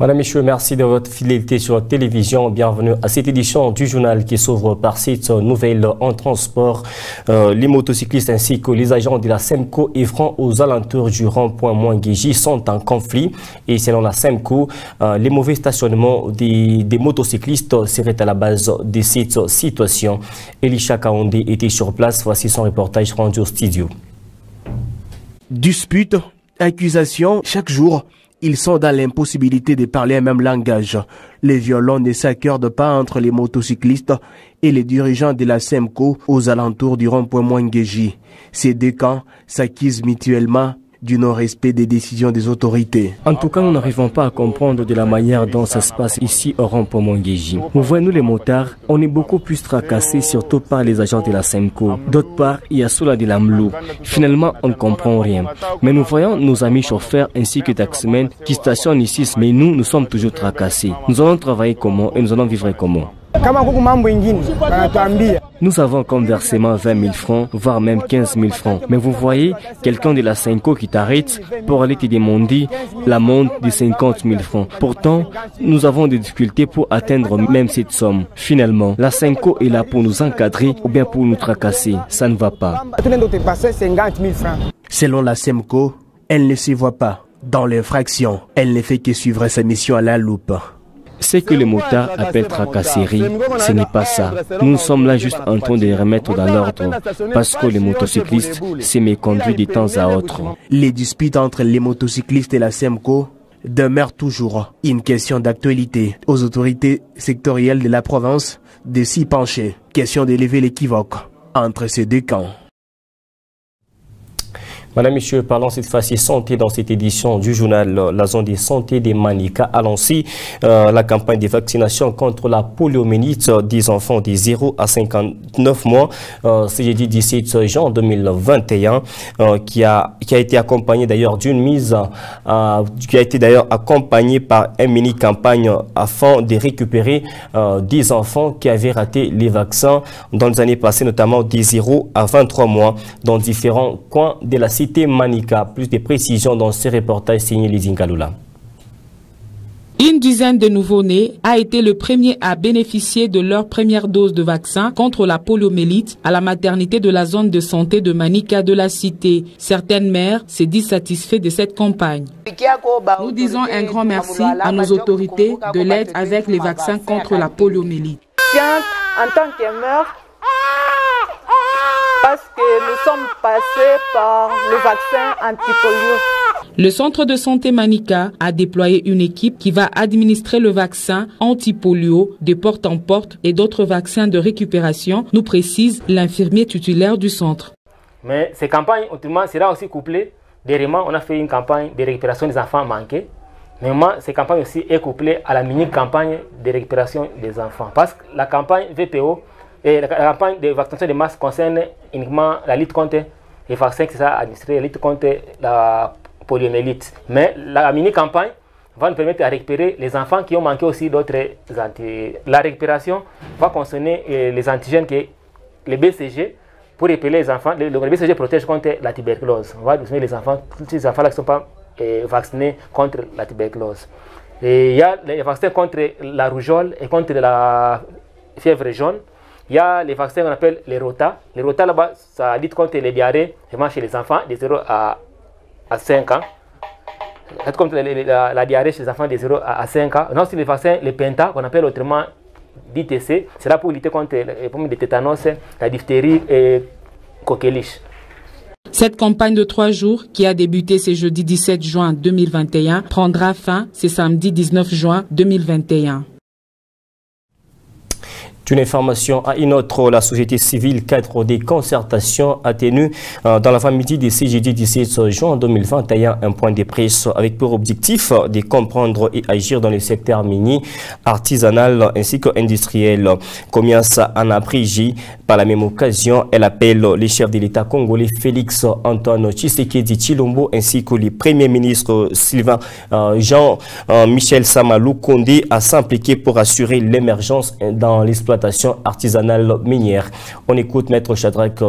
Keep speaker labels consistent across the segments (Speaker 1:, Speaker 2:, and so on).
Speaker 1: Madame, Messieurs, merci de votre fidélité sur la télévision. Bienvenue à cette édition du journal qui s'ouvre par cette nouvelle en transport. Les motocyclistes ainsi que les agents de la SEMCO et Franc aux alentours du rond-point Mwanguéji sont en conflit. Et selon la SEMCO, les mauvais stationnements des motocyclistes seraient à la base de cette situation. Elisha Kaondé était sur place. Voici son reportage rendu au studio.
Speaker 2: Disputes, accusations, chaque jour, ils sont dans l'impossibilité de parler un même langage. Les violons ne s'accordent pas entre les motocyclistes et les dirigeants de la SEMCO aux alentours du rond-point Mwanguéji. Ces deux camps s'accusent mutuellement du non-respect des décisions des autorités.
Speaker 1: En tout cas, nous n'arrivons pas à comprendre de la manière dont ça se passe ici au rond-point Mwanguéji. Vous voyez, nous les motards, on est beaucoup plus tracassés, surtout par les agents de la SEMCO. D'autre part, il y a ceux-là de l'AMLO. Finalement, on ne comprend rien. Mais nous voyons nos amis chauffeurs ainsi que taximens qui stationnent ici, mais nous sommes toujours tracassés. Nous allons travailler comment et nous allons vivre comment? Nous avons comme versement 20 000 francs, voire même 15 000 francs. Mais vous voyez, quelqu'un de la SEMCO qui t'arrête pour aller te demander l'amende de 50 000 francs. Pourtant, nous avons des difficultés pour atteindre même cette somme. Finalement, la SEMCO est là pour nous encadrer ou bien pour nous tracasser. Ça ne va pas.
Speaker 2: Selon la SEMCO, elle ne se voit pas dans l'infraction. Elle ne fait que suivre sa mission à la loupe.
Speaker 1: Ce que les motards appellent tracasserie, ce n'est pas ça. Nous sommes là juste en train de les remettre dans l'ordre parce que les motocyclistes se méconduisent de temps à autre.
Speaker 2: Les disputes entre les motocyclistes et la SEMCO demeurent toujours une question d'actualité. Aux autorités sectorielles de la province de s'y pencher. Question d'élever l'équivoque entre ces deux camps.
Speaker 1: Madame, Messieurs, parlons cette fois-ci santé dans cette édition du journal. La zone de santé de Manika a lancé la campagne de vaccination contre la poliomyélite des enfants de 0 à 59 mois. C'est jeudi 17 juin 2021 qui a été accompagné d'ailleurs d'une mise, qui a été d'ailleurs accompagné par une mini-campagne afin de récupérer des enfants qui avaient raté les vaccins dans les années passées, notamment des 0 à 23 mois dans différents coins de la cité Manika. Plus de précisions dans ce reportage signé Lizine Kalula.
Speaker 3: Une dizaine de nouveau-nés a été le premier à bénéficier de leur première dose de vaccin contre la poliomyélite à la maternité de la zone de santé de Manika de la cité. Certaines mères se disent satisfaites de cette campagne. Nous disons un grand merci à nos autorités de l'aide avec les vaccins contre la poliomyélite.
Speaker 4: En tant que mère, parce que nous sommes passés par le vaccin anti-polio.
Speaker 3: Le centre de santé Manika a déployé une équipe qui va administrer le vaccin anti-polio de porte en porte et d'autres vaccins de récupération, nous précise l'infirmier titulaire du centre.
Speaker 5: Mais ces campagnes, autrement, sera aussi couplées. Dernièrement, on a fait une campagne de récupération des enfants manqués. Mais moi, ces campagnes aussi est couplée à la mini-campagne de récupération des enfants. Parce que la campagne VPO, et la campagne de vaccination de masse concerne uniquement la lutte contre les vaccins qui sont administrés, la lutte contre la poliomyélite. Mais la mini-campagne va nous permettre de récupérer les enfants qui ont manqué aussi d'autres antigènes. La récupération va concerner les antigènes que les BCG, pour épeler les enfants, le BCG protège contre la tuberculose. On va vacciner les enfants, tous ces enfants-là qui ne sont pas vaccinés contre la tuberculose. Et il y a les vaccins contre la rougeole et contre la fièvre jaune. Il y a les vaccins qu'on appelle les Rota. Les Rota là-bas, ça lutte contre les diarrhées, vraiment chez les enfants de 0 à 5 ans. Contre la diarrhée chez les enfants de 0 à 5 ans. On a aussi les vaccins, les Penta, qu'on appelle autrement d'ITC. C'est là pour lutter contre les problèmes de tétanos, la diphtérie et coqueluche.
Speaker 3: Cette campagne de 3 jours, qui a débuté ce jeudi 17 juin 2021, prendra fin ce samedi 19 juin 2021.
Speaker 1: Une information à une autre, la société civile, cadre des concertations, a tenu dans l'avant-midi de ce jeudi 17 juin 2021 un point de presse avec pour objectif de comprendre et agir dans le secteur minier, artisanal ainsi qu'industriel. Comienza en apprécie. Par la même occasion, elle appelle les chefs de l'État congolais Félix Antoine Tshisekedi Tshilombo ainsi que le Premier ministre Sylvain Jean-Michel Samalou Kondé à s'impliquer pour assurer l'émergence dans l'exploitation artisanale minière. On écoute Maître Shadrach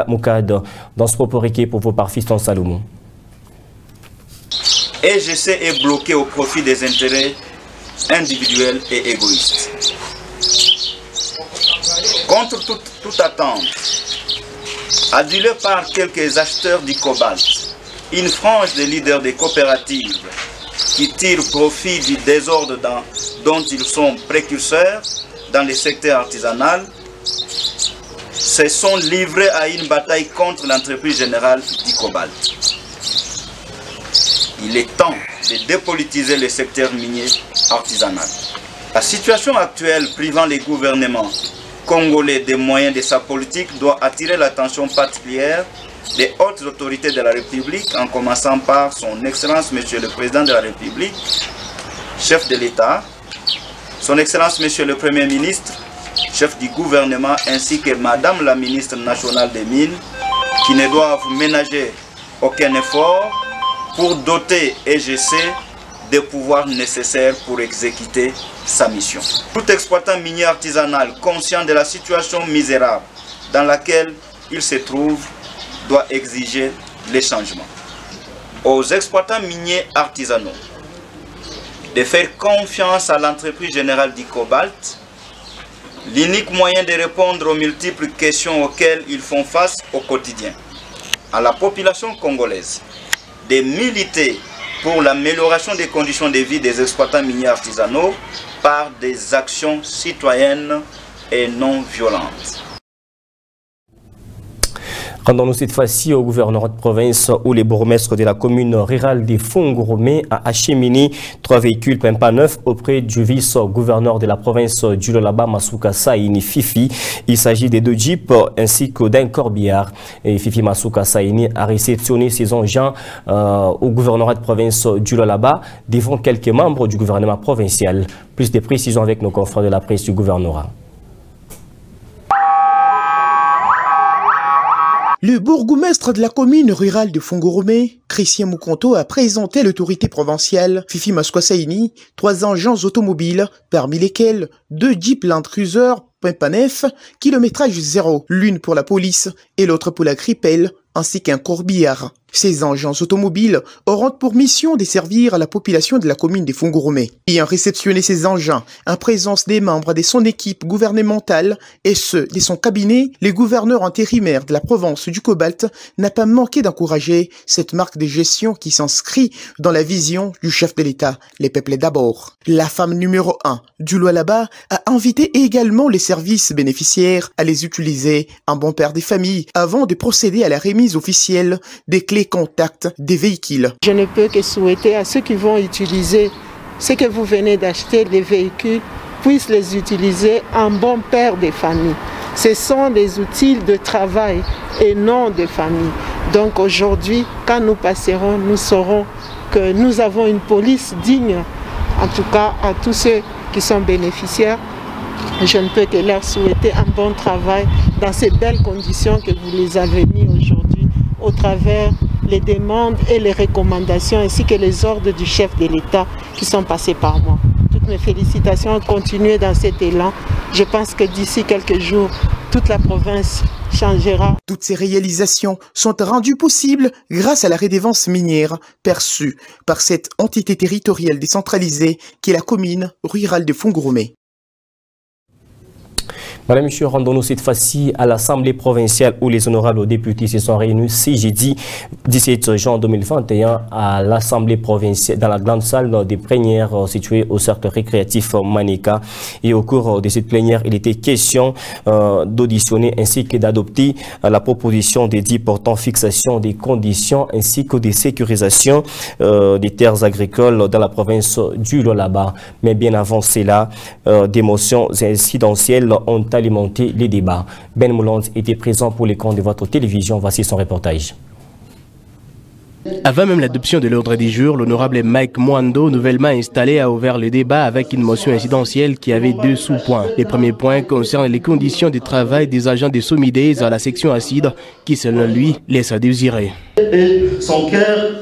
Speaker 1: Moukad dans ce propos requis pour vous par Fiston Salomon.
Speaker 6: EGC est bloqué au profit des intérêts individuelle et égoïste. Contre toute attente, adulé par quelques acheteurs du cobalt, une frange des leaders des coopératives qui tirent profit du désordre dont ils sont précurseurs dans le secteur artisanal, se sont livrés à une bataille contre l'entreprise générale du cobalt. Il est temps de dépolitiser le secteur minier artisanal. La situation actuelle privant les gouvernements congolais des moyens de sa politique doit attirer l'attention particulière des hautes autorités de la République, en commençant par son Excellence Monsieur le Président de la République, chef de l'État, son Excellence Monsieur le Premier ministre, chef du gouvernement, ainsi que Madame la ministre nationale des Mines, qui ne doivent ménager aucun effort pour doter EGC des pouvoirs nécessaires pour exécuter sa mission. Tout exploitant minier artisanal conscient de la situation misérable dans laquelle il se trouve doit exiger les changements. Aux exploitants miniers artisanaux de faire confiance à l'entreprise générale du cobalt, l'unique moyen de répondre aux multiples questions auxquelles ils font face au quotidien. À la population congolaise de militer pour l'amélioration des conditions de vie des exploitants miniers artisanaux par des actions citoyennes et non violentes.
Speaker 1: Rendons-nous cette fois-ci au gouvernorat de province où les bourgmestres de la commune rurale de Fungurumé a acheminé 3 véhicules Pempa neufs auprès du vice-gouverneur de la province du Lualaba, Masuka Saini Fifi. Il s'agit des 2 jeeps ainsi que d'un corbillard. Et Fifi Masuka Saini a réceptionné ses engins au gouvernorat de province du Lualaba devant quelques membres du gouvernement provincial. Plus de précisions avec nos confrères de la presse du gouvernorat.
Speaker 7: Le bourgmestre de la commune rurale de Fungurumé, Christian Mukonto, a présenté à l'autorité provinciale Fifi Masuka Saini 3 engins automobiles, parmi lesquels 2 Jeep Land Cruiser Pempa neuf, kilométrage 0, l'une pour la police et l'autre pour la Cripel, ainsi qu'un corbillard. Ces engins automobiles auront pour mission de servir à la population de la commune de Fungurumé. Ayant réceptionné ces engins en présence des membres de son équipe gouvernementale et ceux de son cabinet, le gouverneur intérimaire de la province du Cobalt n'a pas manqué d'encourager cette marque de gestion qui s'inscrit dans la vision du chef de l'État, les peuples d'abord. La femme numéro 1 du Lualaba a invité également les services bénéficiaires à les utiliser en bon père des familles avant de procéder à la remise officielle des clés contact des véhicules.
Speaker 4: Je ne peux que souhaiter à ceux qui vont utiliser ce que vous venez d'acheter, les véhicules, puissent les utiliser en bon père des familles. Ce sont des outils de travail et non de famille. Donc aujourd'hui, quand nous passerons, nous saurons que nous avons une police digne, en tout cas à tous ceux qui sont bénéficiaires. Je ne peux que leur souhaiter un bon travail dans ces belles conditions que vous les avez mis aujourd'hui au travers les demandes et les recommandations ainsi que les ordres du chef de l'État qui sont passés par moi. Toutes mes félicitations, continuez dans cet élan. Je pense que d'ici quelques jours, toute la province changera.
Speaker 7: Toutes ces réalisations sont rendues possibles grâce à la redevance minière perçue par cette entité territoriale décentralisée qui est la commune rurale de Fungurumé.
Speaker 1: Madame, Monsieur, rendons-nous cette fois-ci à l'Assemblée provinciale où les honorables députés se sont réunis ce jeudi 17 juin 2021 à l'Assemblée provinciale, dans la grande salle des plénières située au cercle récréatif Manika. Et au cours de cette plénière, il était question d'auditionner ainsi que d'adopter la proposition des dits portant fixation des conditions ainsi que des sécurisations des terres agricoles dans la province du Lualaba. Mais bien avant cela, des motions incidentielles ont alimenter les débats. Ben Mouland était présent pour les comptes de votre télévision. Voici son reportage.
Speaker 2: Avant même l'adoption de l'ordre du jour, l'honorable Mike Mwando, nouvellement installé, a ouvert le débat avec une motion incidentielle qui avait 2 sous-points. Le premier point concerne les conditions de travail des agents de Somidez à la section acide qui, selon lui, laisse à désirer.
Speaker 8: Et son cœur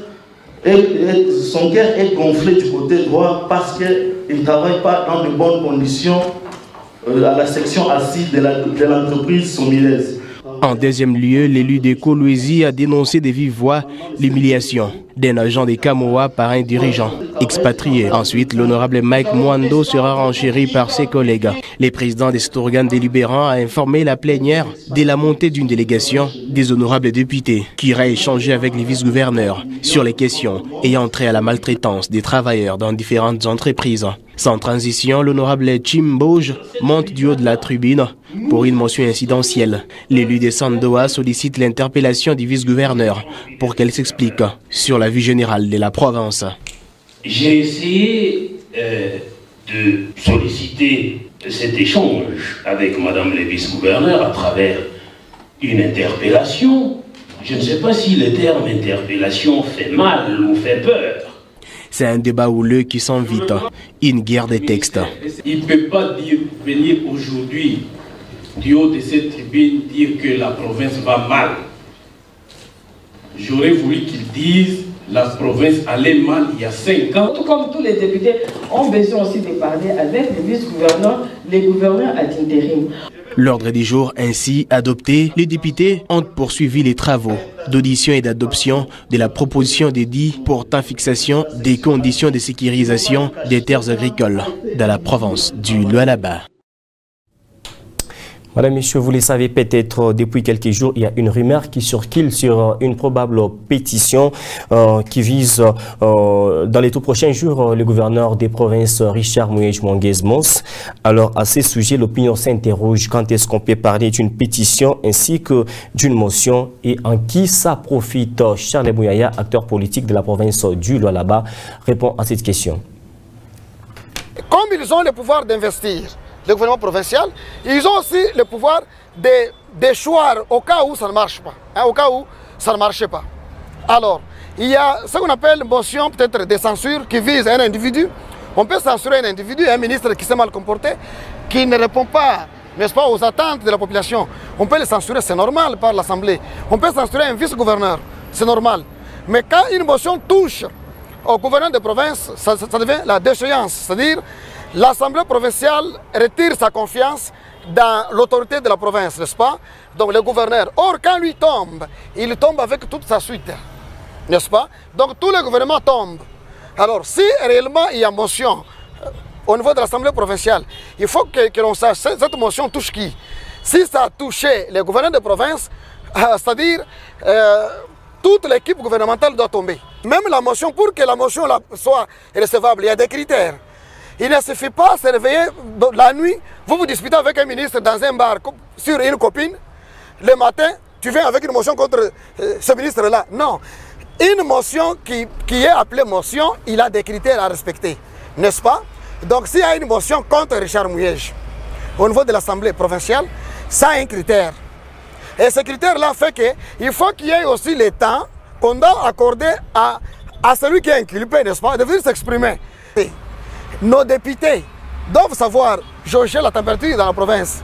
Speaker 8: est gonflé du côté droit parce qu'il ne travaille pas dans de bonnes conditions à la section acide de l'entreprise Somidez.
Speaker 2: En deuxième lieu, l'élu de Kolwezi a dénoncé de vive voix l'humiliation d'un agent des Kamoa par un dirigeant expatrié. Ensuite, l'honorable Mike Mwando sera renchéri par ses collègues. Le président de cet organe délibérant a informé la plénière de la montée d'une délégation des honorables députés qui ira échanger avec les vice-gouverneurs sur les questions ayant trait à la maltraitance des travailleurs dans différentes entreprises. Sans transition, l'honorable Chimboj monte du haut de la tribune pour une motion incidentielle. L'élu de Sandoa sollicite l'interpellation du vice-gouverneur pour qu'elle s'explique sur la vie générale de la province.
Speaker 9: J'ai essayé de solliciter cet échange avec Madame le vice-gouverneur à travers une interpellation. Je ne sais pas si le terme interpellation fait mal ou fait peur.
Speaker 2: C'est un débat houleux qui s'invite, une guerre des textes.
Speaker 10: Il ne peut pas venir aujourd'hui, du haut de cette tribune, dire que la province va mal. J'aurais voulu qu'il dise la province allait mal il y a 5 ans.
Speaker 11: Tout comme tous les députés ont besoin aussi de parler avec les vice-gouverneurs, les gouverneurs à l'intérim.
Speaker 2: L'ordre du jour ainsi adopté, les députés ont poursuivi les travaux d'audition et d'adoption de la proposition des dits portant fixation des conditions de sécurisation des terres agricoles dans la province du Lualaba.
Speaker 1: Madame, Monsieur, vous le savez peut-être, depuis quelques jours, il y a une rumeur qui circule sur une probable pétition qui vise, dans les tout prochains jours, le gouverneur des provinces, Richard Muyej-Mwanguez-Mons. Alors, à ce sujet, l'opinion s'interroge quand est-ce qu'on peut parler d'une pétition ainsi que d'une motion et en qui ça profite. Charles Mouyaya, acteur politique de la province du Lualaba, répond à cette question.
Speaker 12: Comme ils ont le pouvoir d'investir, le gouvernement provincial, ils ont aussi le pouvoir d'échoir au cas où ça ne marche pas, hein, au cas où ça ne marchait pas. Alors, il y a ce qu'on appelle motion peut-être de censure qui vise un individu. On peut censurer un individu, un ministre qui s'est mal comporté, qui ne répond pas, n'est-ce pas, aux attentes de la population. On peut le censurer, c'est normal par l'Assemblée. On peut censurer un vice-gouverneur, c'est normal. Mais quand une motion touche au gouverneur de province, ça devient la déchéance, c'est-à-dire l'Assemblée provinciale retire sa confiance dans l'autorité de la province, n'est-ce pas? Donc le gouverneur. Or, quand lui tombe, il tombe avec toute sa suite, n'est-ce pas? Donc tout le gouvernement tombe. Alors, si réellement il y a motion au niveau de l'Assemblée provinciale, il faut que l'on sache, cette motion touche qui? Si ça a touché les gouverneurs de province, c'est-à-dire toute l'équipe gouvernementale doit tomber. Même la motion, pour que la motion soit recevable, il y a des critères. Il ne suffit pas de se réveiller la nuit, vous vous disputez avec un ministre dans un bar sur une copine, le matin, tu viens avec une motion contre ce ministre-là. Non. Une motion qui est appelée motion, il a des critères à respecter, n'est-ce pas? Donc s'il y a une motion contre Richard Muyej au niveau de l'Assemblée provinciale, ça a un critère. Et ce critère-là fait qu'il faut qu'il y ait aussi le temps qu'on doit accorder à celui qui est inculpé, n'est-ce pas, de venir s'exprimer. Nos députés doivent savoir jauger la température dans la province.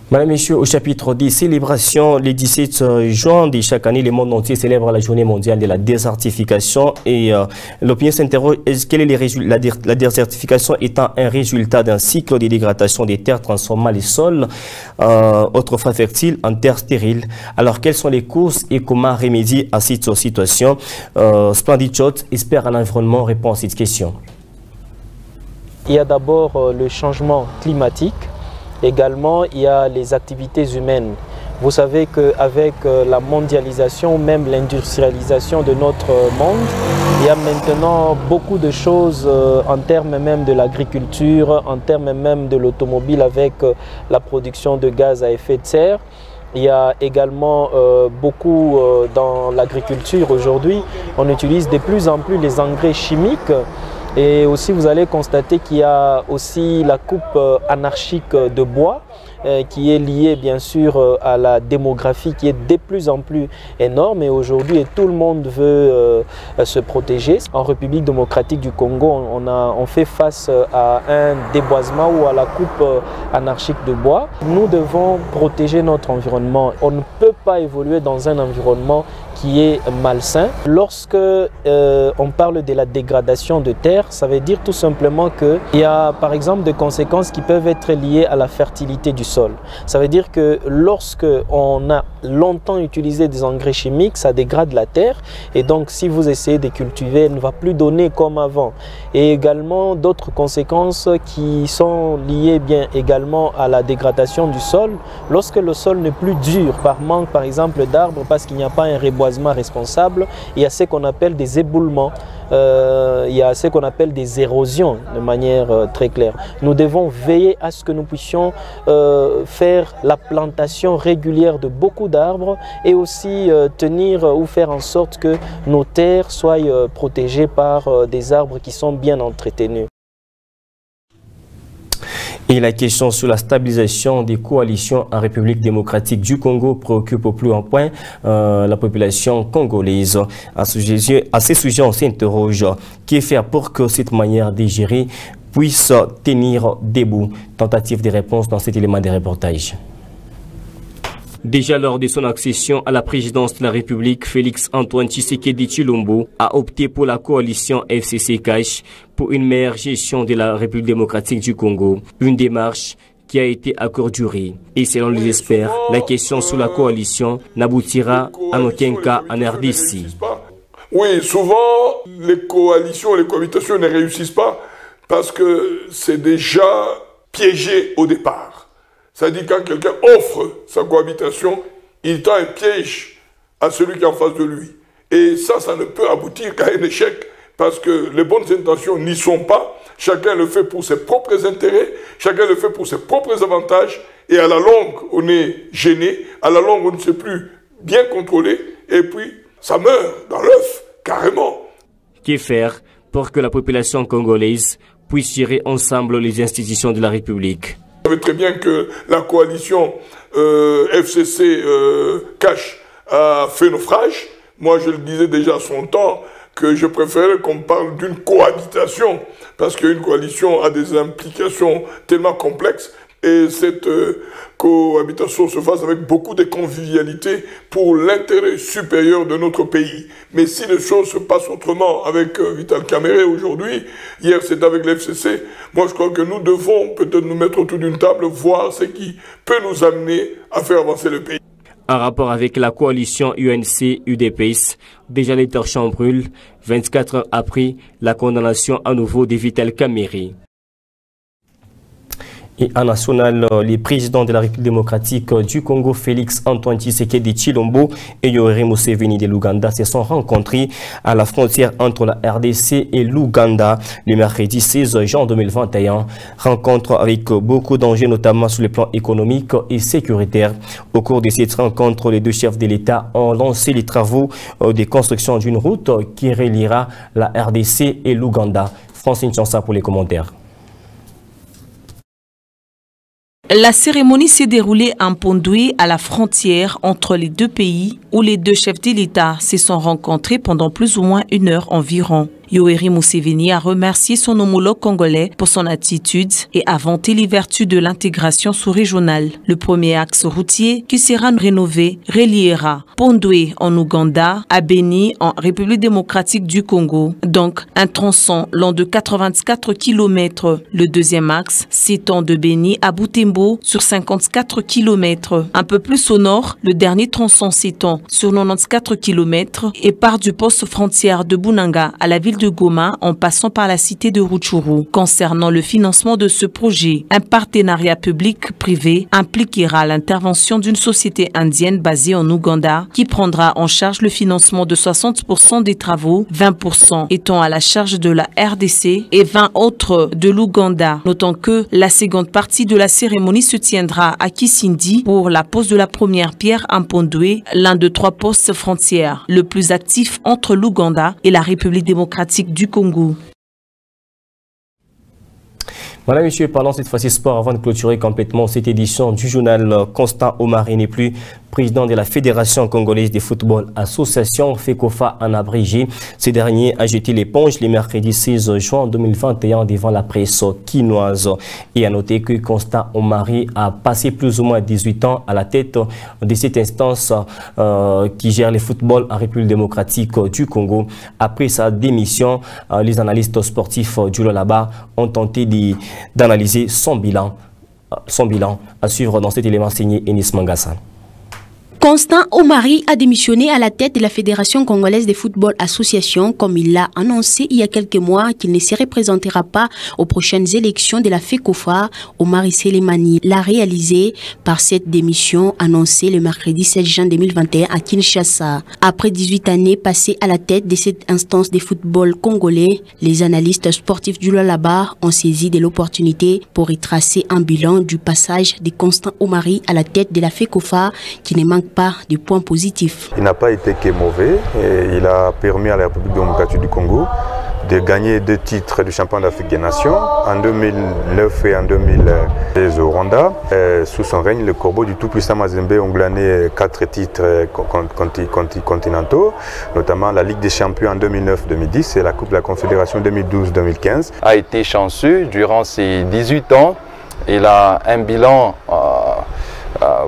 Speaker 1: Madame, Messieurs, au chapitre des célébrations, le 17 juin de chaque année, le monde entier célèbre la journée mondiale de la désertification et l'opinion s'interroge, quelle est la désertification étant un résultat d'un cycle de dégradation des terres transformant les sols autrefois fertiles en terres stériles. Alors, quelles sont les causes et comment remédier à cette situation? Splendid Chot, expert à l'environnement, répond à cette question.
Speaker 13: Il y a d'abord le changement climatique. Également, il y a les activités humaines. Vous savez qu'avec la mondialisation, même l'industrialisation de notre monde, il y a maintenant beaucoup de choses en termes même de l'agriculture, en termes même de l'automobile avec la production de gaz à effet de serre. Il y a également beaucoup dans l'agriculture aujourd'hui. On utilise de plus en plus les engrais chimiques. Et aussi, vous allez constater qu'il y a aussi la coupe anarchique de bois qui est liée bien sûr à la démographie qui est de plus en plus énorme et aujourd'hui tout le monde veut se protéger. En République démocratique du Congo, on fait face à un déboisement ou à la coupe anarchique de bois. Nous devons protéger notre environnement. On ne peut pas évoluer dans un environnement qui est malsain. Lorsque on parle de la dégradation de terre, ça veut dire tout simplement qu'il y a par exemple des conséquences qui peuvent être liées à la fertilité du sol. Ça veut dire que lorsque on a longtemps utilisé des engrais chimiques, ça dégrade la terre et donc si vous essayez de cultiver, elle ne va plus donner comme avant. Et également d'autres conséquences qui sont liées bien également à la dégradation du sol. Lorsque le sol n'est plus dur par manque par exemple d'arbres parce qu'il n'y a pas un reboisement responsable, il y a ce qu'on appelle des éboulements. Il y a ce qu'on appelle des érosions de manière très claire. Nous devons veiller à ce que nous puissions faire la plantation régulière de beaucoup d'arbres et aussi tenir ou faire en sorte que nos terres soient protégées par des arbres qui sont bien entretenus.
Speaker 1: Et la question sur la stabilisation des coalitions en République démocratique du Congo préoccupe au plus haut point la population congolaise. À ces sujets, on s'interroge. Que faire pour que cette manière de gérer puisse tenir debout? Tentative de réponse dans cet élément de reportage. Déjà lors de son accession à la présidence de la République, Félix-Antoine Tshisekedi Tshilombo a opté pour la coalition FCC-CACH pour une meilleure gestion de la République démocratique du Congo. Une démarche qui a été à court durée. Et selon les experts, la question sur la coalition n'aboutira en aucun cas en RDC.
Speaker 14: Oui, souvent les coalitions, les cohabitations ne réussissent pas parce que c'est déjà piégé au départ. C'est-à-dire quand quelqu'un offre sa cohabitation, il tend un piège à celui qui est en face de lui. Et ça ne peut aboutir qu'à un échec parce que les bonnes intentions n'y sont pas. Chacun le fait pour ses propres intérêts, chacun le fait pour ses propres avantages. Et à la longue, on est gêné, à la longue, on ne sait plus bien contrôler. Et puis, ça meurt dans l'œuf, carrément.
Speaker 1: Que faire pour que la population congolaise puisse gérer ensemble les institutions de la République?
Speaker 14: Vous savez très bien que la coalition FCC-CACH a fait naufrage. Moi, je le disais déjà à son temps que je préférais qu'on parle d'une cohabitation parce qu'une coalition a des implications tellement complexes et cette cohabitation se fasse avec beaucoup de convivialité pour l'intérêt supérieur de notre pays. Mais si les choses se passent autrement avec Vital Kamerhe aujourd'hui, hier c'était avec l'FCC, moi je crois que nous devons peut-être nous mettre autour d'une table, voir ce qui peut nous amener à faire avancer le pays.
Speaker 1: En rapport avec la coalition UNC-UDPS, déjà les torchons brûlent, 24 heures après la condamnation à nouveau de Vital Kamerhe. Et en national, les présidents de la République démocratique du Congo, Félix-Antoine Tshisekedi Tshilombo et Yoweri Museveni de l'Ouganda, se sont rencontrés à la frontière entre la RDC et l'Ouganda le mercredi 16 juin 2021. Rencontre avec beaucoup d'enjeux, notamment sur le plan économique et sécuritaire. Au cours de cette rencontre, les deux chefs de l'État ont lancé les travaux de construction d'une route qui reliera la RDC et l'Ouganda. Francine Chansa pour les commentaires.
Speaker 15: La cérémonie s'est déroulée en Pondoué, à la frontière entre les deux pays, où les deux chefs de l'État se sont rencontrés pendant plus ou moins 1 heure environ. Yoweri Museveni a remercié son homologue congolais pour son attitude et a vanté les vertus de l'intégration sous-régionale. Le premier axe routier qui sera rénové reliera Pondoué en Ouganda à Beni en République démocratique du Congo, donc un tronçon long de 84 km. Le deuxième axe s'étend de Beni à Butembo sur 54 km. Un peu plus au nord, le dernier tronçon s'étend sur 94 km et part du poste frontière de Bunanga à la ville de Goma en passant par la cité de Rutshuru. Concernant le financement de ce projet, un partenariat public-privé impliquera l'intervention d'une société indienne basée en Ouganda qui prendra en charge le financement de 60% des travaux, 20% étant à la charge de la RDC et 20 autres de l'Ouganda. Notons que la seconde partie de la cérémonie se tiendra à Kisindi pour la pose de la première pierre en Pondoué, l'un de 3 postes frontières, le plus actif entre l'Ouganda et la République démocratique du Congo.
Speaker 1: Voilà, monsieur, parlons cette fois-ci sport avant de clôturer complètement cette édition du journal. Constant Omari n'est plus président de la Fédération congolaise de football association FECOFA en abrégé. Ce dernier a jeté l'éponge le mercredi 16 juin 2021 devant la presse quinoise. Et à noter que Constant Omari a passé plus ou moins 18 ans à la tête de cette instance qui gère le football en République démocratique du Congo. Après sa démission, les analystes sportifs du Lolaba ont tenté d'analyser son bilan. son bilan. À suivre dans cet élément signé Enis Mangassa.
Speaker 16: Constant Omari a démissionné à la tête de la Fédération congolaise de football association, comme il l'a annoncé il y a quelques mois qu'il ne se représentera pas aux prochaines élections de la FECOFA. Omari Selemani l'a réalisé par cette démission annoncée le mercredi 16 juin 2021 à Kinshasa. Après 18 années passées à la tête de cette instance de football congolais, les analystes sportifs du Lualaba ont saisi de l'opportunité pour y tracer un bilan du passage de Constant Omari à la tête de la FECOFA qui ne manque pas de points positifs.
Speaker 17: Il n'a pas été que mauvais et il a permis à la République démocratique du Congo de gagner 2 titres du champion d'Afrique des Nations en 2009 et en 2016 au Rwanda. Sous son règne, le corbeau du tout-puissant Mazembe ont glané 4 titres continentaux, notamment la Ligue des champions en 2009-2010 et la Coupe de la Confédération 2012-2015.
Speaker 18: A été chanceux durant ses 18 ans. Il a un bilan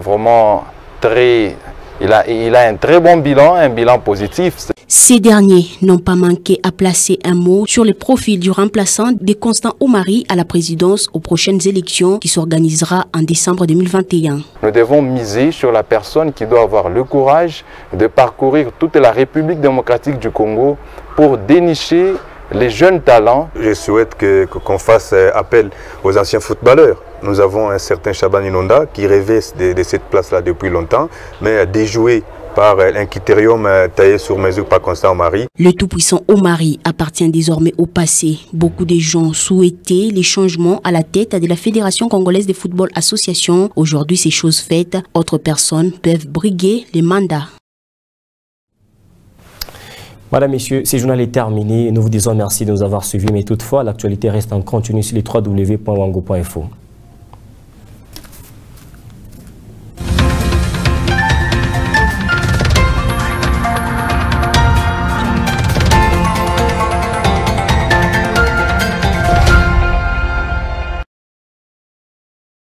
Speaker 18: vraiment il a un très bon bilan, un bilan positif.
Speaker 16: Ces derniers n'ont pas manqué à placer un mot sur le profil du remplaçant de Constant Omari à la présidence aux prochaines élections qui s'organisera en décembre 2021.
Speaker 18: Nous devons miser sur la personne qui doit avoir le courage de parcourir toute la République démocratique du Congo pour dénicher les jeunes talents.
Speaker 17: Je souhaite qu'on fasse appel aux anciens footballeurs. Nous avons un certain Chaban Inonda qui rêvait de cette place-là depuis longtemps, mais déjoué par un critérium taillé sur mesure par Constant Omari.
Speaker 16: Le tout-puissant Omari appartient désormais au passé. Beaucoup de gens souhaitaient les changements à la tête de la Fédération congolaise de football association. Aujourd'hui, c'est chose faite. Autres personnes peuvent briguer les mandats.
Speaker 1: Madame, Messieurs, ce journal est terminé. Nous vous disons merci de nous avoir suivis, mais toutefois, l'actualité reste en continu sur les www.wango.info.